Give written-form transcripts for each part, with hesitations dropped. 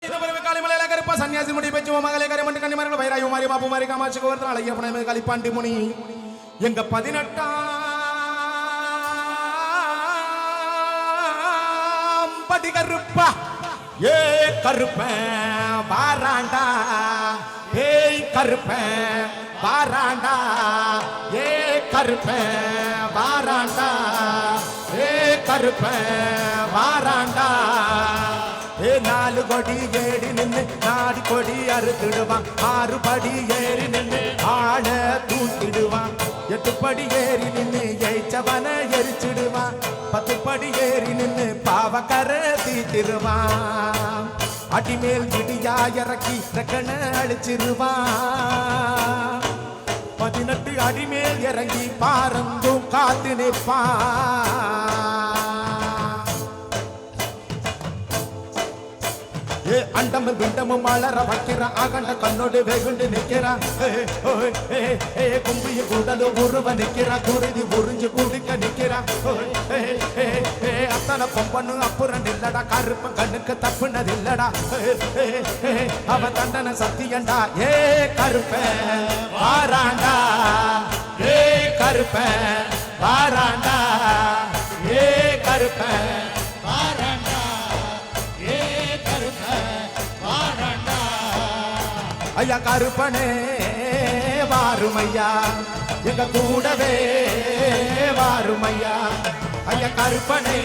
சன்னியாசி முடி பெற்று மகளை கரைமண்டு கன்னிமார்கள் வைராயு மாறி பாப்பு மாறி காமாட்சி கோவர்த்தன ஐயப்பனை கலிப்பாண்டி முனி எங்க 18ஆம் படி கருப்பா ஏ கருப்பன் வாராண்டா ஏய் கருப்பன் வாராண்டா ஏ கருப்பன் வாராண்டா ஏ கருப்பன் வாராண்டா ஏ 4 கொடி ஏறி நின்று 4 கொடி அறுத்துடுவான் 6 படி ஏறி நின்று ஆள தூக்கிடுவான் 8 படி ஏறி நின்று எய்ச்சவன எரிச்சிடுவான் 10 படி ஏறி நின்று பாவக்கர தீத்திடுவான் அடிமேல் இடியா இறக்கி ரெக்கன அழிச்சிருவான் 18 அடிமேல் இறங்கி பாருந்தும் காத்து நிற்பான் அண்டமும் பிண்டமும் மலர வைக்கிறான் அகண்ட கண்ணோடு வெகுண்டு நிற்கிறான் கும்பிய கூடலு உருவ நிற்கிறான் குருதி உறிஞ்சு குடிக்க நிற்கிறான் அத்தனை பொம்பனு அப்புறம் இல்லடா கருப்ப கண்ணுக்கு தப்புனது இல்லடா அவன் தண்டனை சத்தியண்டா ஏ கருப்ப வாராண்டா ஏ கருப்ப வாராண்டா ஏ கருப்ப ஐயா கருப்பனே வாருமையா எங்க கூடவே வாருமையா ஐயா கருப்பனே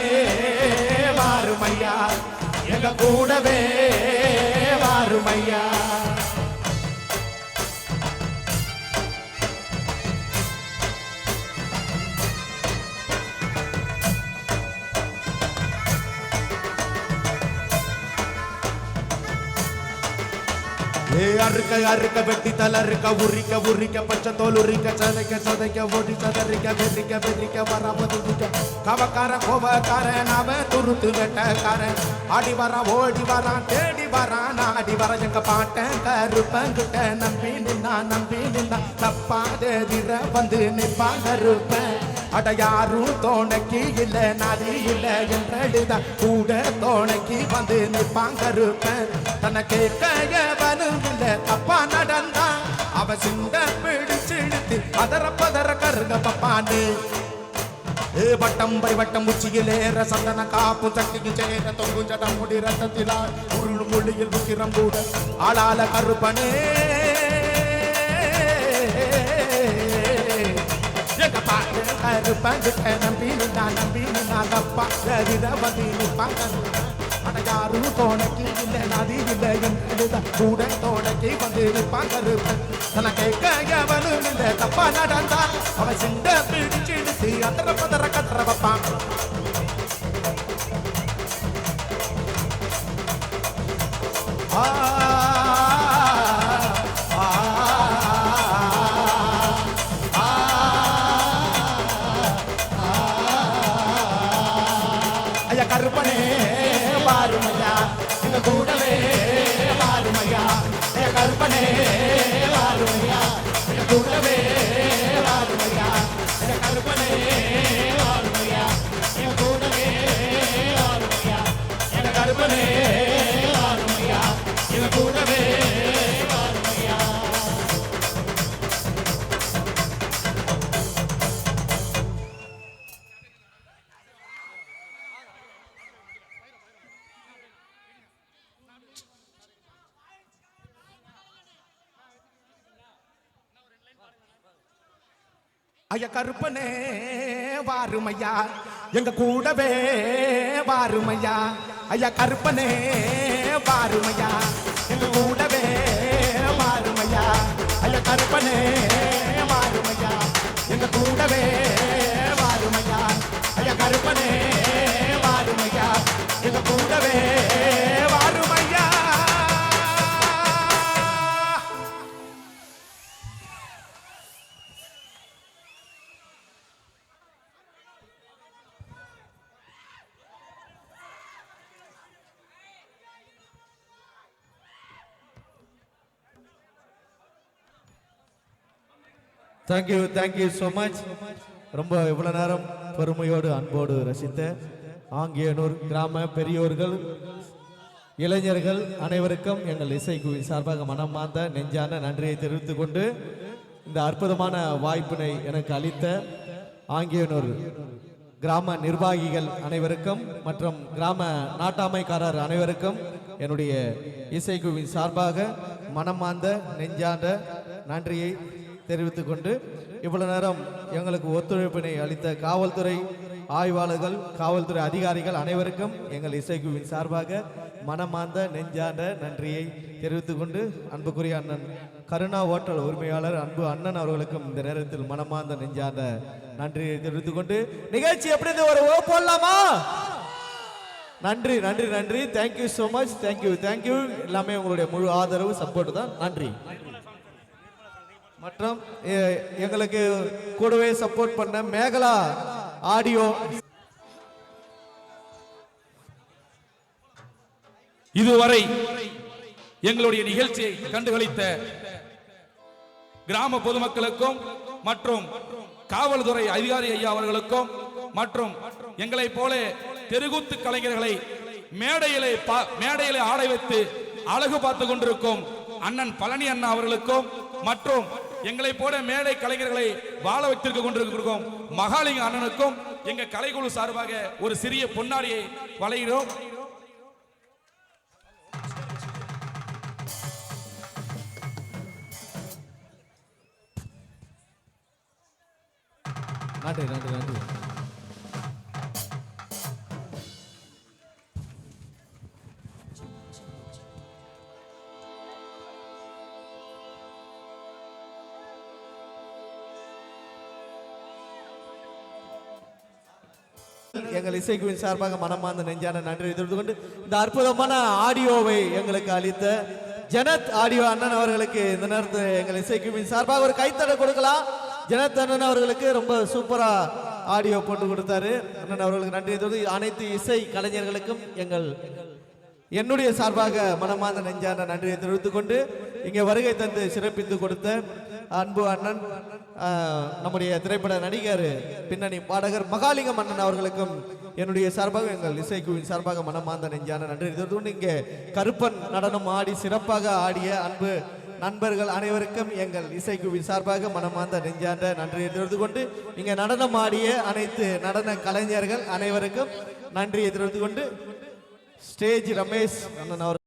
வாருமையா எங்க கூடவே வாருமையா அறுக்க அறுக்க வெட்டி தலறுக்க உரிக்க உரிக்க பச்சை தோல் உரிக்க சதைக்க சதைக்க ஓடி சதறிக்க வெறிக்க வெறிக்க வராமதுக்க கவக்கார கோவக்காரன் அவன் துருத்து வெட்டக்காரன் ஆடி வரான் ஓடி வரான் தேடி வரான் ஆடி வர எங்க பாட்டன் கருப்பங்கிட்ட நம்பி நின்னா தப்பாதிர வந்து நிற்பான் கருப்பன் அட யாரும் தோணைக்கு இல்ல நதி இல்ல என்றெழுதான் கூட தோணைக்கு வந்து நிற்பான் கருப்பன் தன்னை கேட்கவனும் இல்ல தப்பா நடந்தான் அவ சிந்த பிடிச்சிடுத்து பதற கருங்க பப்பானு வட்டம் பை வட்டம் உச்சியிலேற சந்தன காப்பு சட்டிக்கு சேர தொங்கும் ஜடம் முடி ரத்தத்திலா உருள் மொழியில் உக்கிரம் கூட ஆளால கருப்பனே கருப்பங்கிட்ட நம்பி நின்னா தப்பா வந்து நிற்பாங்க யாரும் தோணைக்கு இல்லை நதி இல்லை என்றுதான் கூட தோணைக்கு வந்து நிற்பான் கருப்பன் தன கேட்கவனும் இல்லை தப்பா நடந்தா அவன் சிந்த பிடிச்சிடுத்து அத்தர பதற கத்தர வைப்பான் ஐயா கருப்பனே வாருமையா எங்க கூடவே வாருமையா ஐயா கருப்பனே வாருமையா எங்க கூடவே வாருமையா ஐயா கருப்பனே வாருமையா எங்க கூடவே வாருமையா எங்க கருப்பனே வாருமையா எங்க கூடவே வாருமையா ஐயா கருப்பனே வாருமையா எங்க கூடவே வாருமையா ஐயா கருப்பனே வாருமையா எங்க கூடவே வாருமையா ஐயா கருப்பனே வாருமையா எங்க கூடவே வாருமையா ஐயா கருப்பனே வாருமையா எங்க கூடவே வாருமையா தேங்க்யூ ஸோ மச். ரொம்ப இவ்வளோ நேரம் பொறுமையோடு அன்போடு ரசித்த ஆங்கியனூர் கிராம பெரியோர்கள் இளைஞர்கள் அனைவருக்கும் எங்கள் இசைக்குழுவின் சார்பாக மனமார்ந்த நெஞ்சான நன்றியை தெரிவித்துக் கொண்டு இந்த அற்புதமான வாய்ப்பினை எனக்கு அளித்த ஆங்கியனூர் கிராம நிர்வாகிகள் அனைவருக்கும் மற்றும் கிராம நாட்டாமைக்காரர் அனைவருக்கும் என்னுடைய இசைக்குழுவின் சார்பாக மனமார்ந்த நெஞ்சார்ந்த நன்றியை தெரிவித்துக் கொண்டு இவ்வளவு நேரம் எங்களுக்கு ஒத்துழைப்பினை அளித்த காவல்துறை ஆய்வாளர்கள் காவல்துறை அதிகாரிகள் அனைவருக்கும் எங்கள் இசைக்குழுவின் சார்பாக மனமார்ந்த நெஞ்சார்ந்த நன்றியை தெரிவித்துக் கொண்டு அன்புக்குரிய அண்ணன் கருணா ஹோட்டல் உரிமையாளர் அன்பு அண்ணன் அவர்களுக்கும் இந்த நேரத்தில் மனமார்ந்த நெஞ்சார்ந்த நன்றியை தெரிவித்துக் கொண்டு நிகழ்ச்சி எப்படி ஒரு போடலாமா? நன்றி நன்றி நன்றி. Thank you so much. Thank you thank you. எல்லாமே உங்களுடைய முழு ஆதரவு சப்போர்ட் தான். நன்றி. மற்றும் எங்களுக்கு கூடவே சப்போர்ட் பண்ண மேகலா ஆடியோ, இதுவரை எங்களுடைய நிகழ்ச்சியை கண்டுகளித்த கிராம பொதுமக்களுக்கும் மற்றும் காவல்துறை அதிகாரி ஐயா அவர்களுக்கும் மற்றும் எங்களை போல தெருக்கூத்து கலைஞர்களை மேடையிலே ஆடை வைத்து அழகு பார்த்து கொண்டிருக்கும் அண்ணன் பழனி அண்ணா அவர்களுக்கும் மற்றும் எங்களை போல மேடை கலைஞர்களை வாழ வைத்திருக்க கொண்டிருக்கும் மகாலிங்க அண்ணனுக்கும் எங்க கலைக்குழு சார்பாக ஒரு சிறிய பொன்னாடியை வழங்குகிறோம். நன்றி நன்றி நன்றி. எங்கள் இசைக்குழுவின் சார்பாக மனமார்ந்த நெஞ்சான நன்றி தெரிவித்துக் கொண்டு இந்த அற்புதமான ஆடியோவை எங்களுக்கு அளித்த ஜனத் ஆடியோ அண்ணன் அவர்களுக்கு இந்த நேரத்தில் எங்கள் இசைக்குழுவின் சார்பாக ஒரு கைத்தடை கொடுக்கலாம். ஜனத் அண்ணன் அவர்களுக்கு ரொம்ப சூப்பரா ஆடியோ போட்டு கொடுத்தாரு. அண்ணன் அவர்களுக்கு நன்றி தெரிவித்து அனைத்து இசை கலைஞர்களுக்கும் என்னுடைய சார்பாக மனமார்ந்த நெஞ்சான நன்றியை தெரிவித்துக் கொண்டு இங்கே வருகை தந்து சிறப்பித்து கொடுத்த அன்பு அண்ணன் நம்முடைய திரைப்பட நடிகர் பின்னணி பாடகர் மகாலிங்கம் அண்ணன் அவர்களுக்கும் என்னுடைய சார்பாக எங்கள் இசைக்குழுவின் சார்பாக மனமார்ந்த நெஞ்சான நன்றி தெரிவித்துக் கொண்டு இங்கே கருப்பன் நடனம் ஆடி சிறப்பாக ஆடிய அன்பு நண்பர்கள் அனைவருக்கும் எங்கள் இசைக்குழுவின் சார்பாக மனமார்ந்த நெஞ்சார்ந்த நன்றியை தெரிவித்துக் கொண்டு இங்கே நடனம் ஆடிய அனைத்து நடன கலைஞர்கள் அனைவருக்கும் நன்றியை தெரிவித்துக் கொண்டு ஸ்டேஜ் ரமேஷ் அண்ணன் அவர்கள்